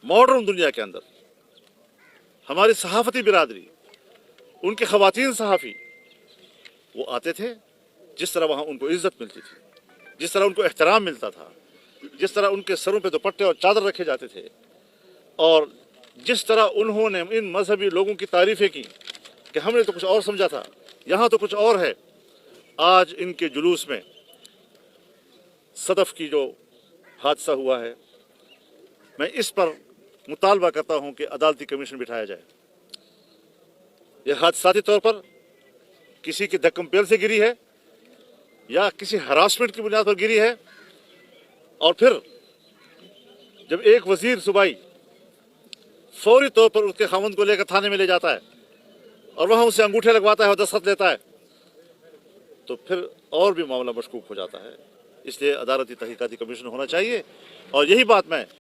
Modern दुनिया के अंदर हमारी सहाफ़ती बिरादरी, उनके ख़वातीन सहाफ़ी, वो आते थे, जिस तरह वहाँ उनको इज़्ज़त मिलती थी, जिस तरह उनको एहतराम मिलता था, जिस तरह उनके सरों पे दुपट्टे और चादर रखे जाते थे, और जिस तरह उन्होंने इन मजहबी लोगों की तारीफ़ें की कि हमने तो कुछ और समझा था, यहाँ तो कुछ और है। आज इनके जुलूस में सदफ़ की जो हादसा हुआ है, मैं इस पर मुतालबा करता हूँ कि अदालती कमीशन बिठाया जाए। यह हादसाती तौर पर किसी की धक्कम पेल से गिरी है या किसी हरासमेंट की बुनियाद पर गिरी है, और फिर जब एक वजीर सूबाई फौरी तौर पर उसके खामंद को लेकर थाने में ले जाता है और वहाँ उसे अंगूठे लगवाता है और दस्तखत लेता है, तो फिर और भी मामला मशकूक हो जाता है। इसलिए अदालती तहकीकाती कमीशन होना चाहिए। और यही बात मैं